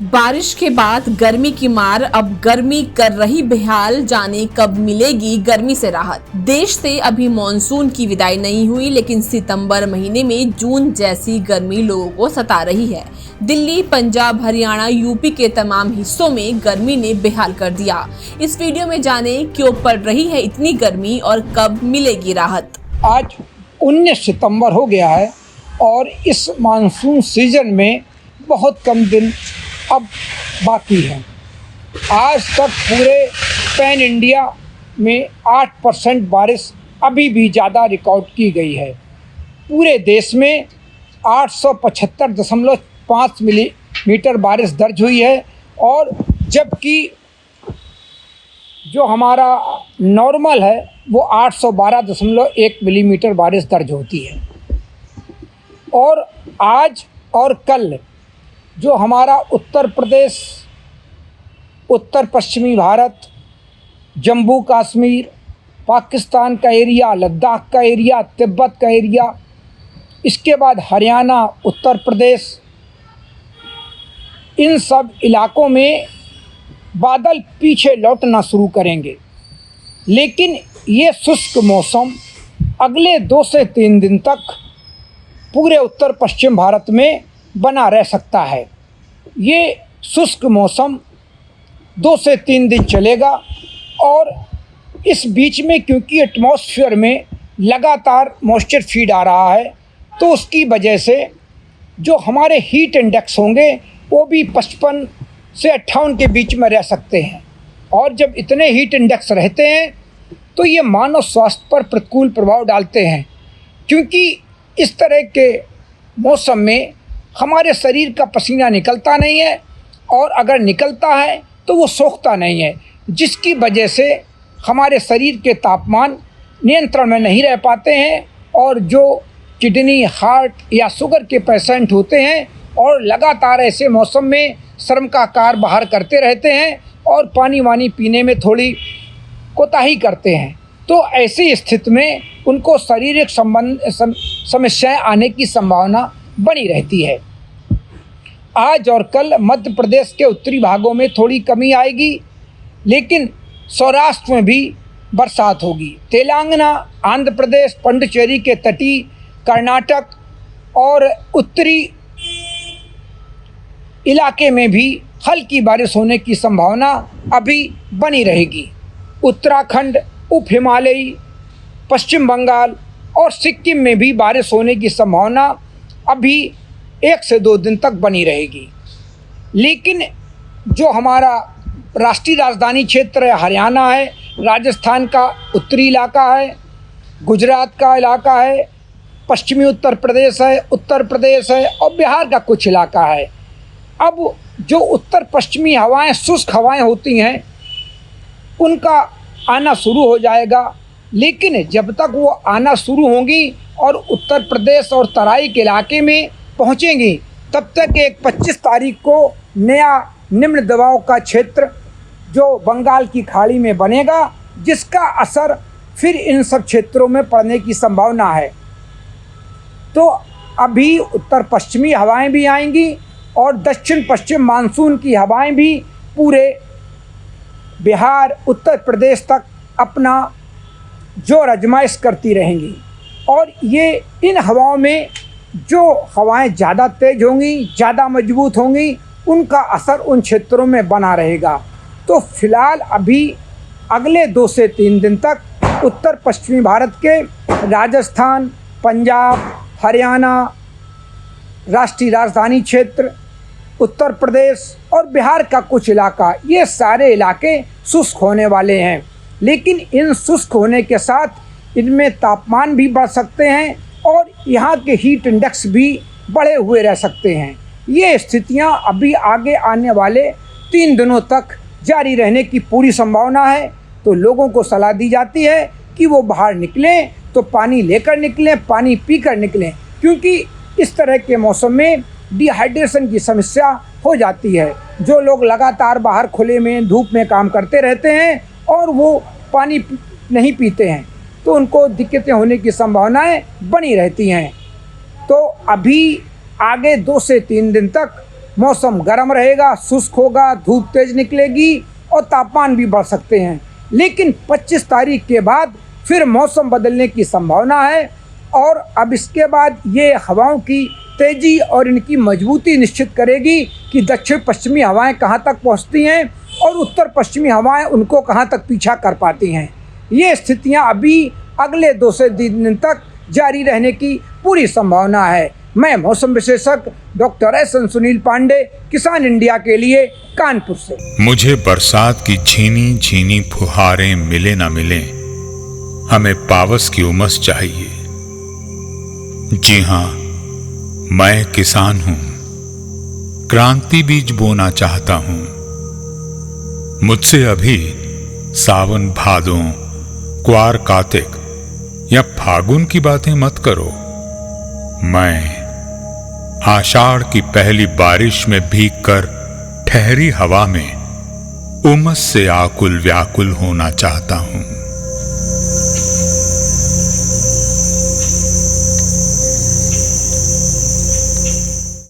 बारिश के बाद गर्मी की मार, अब गर्मी कर रही बेहाल, जाने कब मिलेगी गर्मी से राहत। देश से अभी मॉनसून की विदाई नहीं हुई, लेकिन सितंबर महीने में जून जैसी गर्मी लोगों को सता रही है। दिल्ली, पंजाब, हरियाणा, यूपी के तमाम हिस्सों में गर्मी ने बेहाल कर दिया। इस वीडियो में जाने क्यों पड़ रही है इतनी गर्मी और कब मिलेगी राहत। आज 19 सितंबर हो गया है और इस मानसून सीजन में बहुत कम दिन अब बाकी हैं। आज तक पूरे पैन इंडिया में 8% बारिश अभी भी ज़्यादा रिकॉर्ड की गई है। पूरे देश में 875.5 मिलीमीटर बारिश दर्ज हुई है और जबकि जो हमारा नॉर्मल है वो 812.1 मिलीमीटर बारिश दर्ज होती है। और आज और कल जो हमारा उत्तर प्रदेश, उत्तर पश्चिमी भारत, जम्मू कश्मीर, पाकिस्तान का एरिया, लद्दाख का एरिया, तिब्बत का एरिया, इसके बाद हरियाणा, उत्तर प्रदेश, इन सब इलाकों में बादल पीछे लौटना शुरू करेंगे। लेकिन ये शुष्क मौसम अगले 2 से 3 दिन तक पूरे उत्तर पश्चिम भारत में बना रह सकता है। ये शुष्क मौसम 2 से 3 दिन चलेगा और इस बीच में क्योंकि एटमॉस्फेयर में लगातार मॉइस्चर फीड आ रहा है तो उसकी वजह से जो हमारे हीट इंडेक्स होंगे वो भी 55 से 58 के बीच में रह सकते हैं। और जब इतने हीट इंडेक्स रहते हैं तो ये मानव स्वास्थ्य पर प्रतिकूल प्रभाव डालते हैं, क्योंकि इस तरह के मौसम में हमारे शरीर का पसीना निकलता नहीं है और अगर निकलता है तो वो सोखता नहीं है, जिसकी वजह से हमारे शरीर के तापमान नियंत्रण में नहीं रह पाते हैं और जो किडनी, हार्ट या शुगर के पेशेंट होते हैं और लगातार ऐसे मौसम में श्रम का कार्य बाहर करते रहते हैं और पानी वानी पीने में थोड़ी कोताही करते हैं, तो ऐसी स्थिति में उनको शारीरिक समस्याएं आने की संभावना बनी रहती है। आज और कल मध्य प्रदेश के उत्तरी भागों में थोड़ी कमी आएगी, लेकिन सौराष्ट्र में भी बरसात होगी। तेलंगाना, आंध्र प्रदेश, पुडुचेरी के तटीय, कर्नाटक और उत्तरी इलाके में भी हल्की बारिश होने की संभावना अभी बनी रहेगी। उत्तराखंड, उप हिमालयी, पश्चिम बंगाल और सिक्किम में भी बारिश होने की संभावना अभी 1 से 2 दिन तक बनी रहेगी। लेकिन जो हमारा राष्ट्रीय राजधानी क्षेत्र है, हरियाणा है, राजस्थान का उत्तरी इलाका है, गुजरात का इलाका है, पश्चिमी उत्तर प्रदेश है, उत्तर प्रदेश है और बिहार का कुछ इलाका है। अब जो उत्तर पश्चिमी हवाएं, शुष्क हवाएं होती हैं, उनका आना शुरू हो जाएगा। लेकिन जब तक वो आना शुरू होंगी और उत्तर प्रदेश और तराई के इलाके में पहुंचेंगी, तब तक एक 25 तारीख को नया निम्न दबाव का क्षेत्र जो बंगाल की खाड़ी में बनेगा, जिसका असर फिर इन सब क्षेत्रों में पड़ने की संभावना है। तो अभी उत्तर पश्चिमी हवाएं भी आएंगी और दक्षिण पश्चिम मानसून की हवाएं भी पूरे बिहार, उत्तर प्रदेश तक अपना जोर आजमाइश करती रहेंगी। और ये इन हवाओं में जो हवाएं ज़्यादा तेज़ होंगी, ज़्यादा मजबूत होंगी, उनका असर उन क्षेत्रों में बना रहेगा। तो फिलहाल अभी अगले 2 से 3 दिन तक उत्तर पश्चिमी भारत के राजस्थान, पंजाब, हरियाणा, राष्ट्रीय राजधानी क्षेत्र, उत्तर प्रदेश और बिहार का कुछ इलाका, ये सारे इलाके शुष्क होने वाले हैं। लेकिन इन शुष्क होने के साथ इनमें तापमान भी बढ़ सकते हैं और यहाँ के हीट इंडेक्स भी बढ़े हुए रह सकते हैं। ये स्थितियाँ अभी आगे आने वाले 3 दिनों तक जारी रहने की पूरी संभावना है। तो लोगों को सलाह दी जाती है कि वो बाहर निकलें तो पानी लेकर निकलें, पानी पीकर निकलें, क्योंकि इस तरह के मौसम में डिहाइड्रेशन की समस्या हो जाती है। जो लोग लगातार बाहर खुले में धूप में काम करते रहते हैं और वो पानी नहीं पीते हैं तो उनको दिक्कतें होने की संभावनाएं बनी रहती हैं। तो अभी आगे 2 से 3 दिन तक मौसम गर्म रहेगा, शुष्क होगा, धूप तेज निकलेगी और तापमान भी बढ़ सकते हैं। लेकिन 25 तारीख के बाद फिर मौसम बदलने की संभावना है और अब इसके बाद ये हवाओं की तेज़ी और इनकी मजबूती निश्चित करेगी कि दक्षिण पश्चिमी हवाएं कहाँ तक पहुँचती हैं और उत्तर पश्चिमी हवाएं उनको कहाँ तक पीछा कर पाती हैं। ये स्थितियाँ अभी अगले 2 से 3 दिन तक जारी रहने की पूरी संभावना है। मैं मौसम विशेषज्ञ डॉक्टर एस.एन. सुनील पांडे, किसान इंडिया के लिए कानपुर से। मुझे बरसात की झीनी झीनी फुहारें मिले ना मिले, हमें पावस की उमस चाहिए। जी हाँ, मैं किसान हूं, क्रांति बीज बोना चाहता हूं। मुझसे अभी सावन भादों, क्वार कार्तिक या फागुन की बातें मत करो। मैं आषाढ़ की पहली बारिश में भीगकर ठहरी हवा में उमस से आकुल व्याकुल होना चाहता हूं।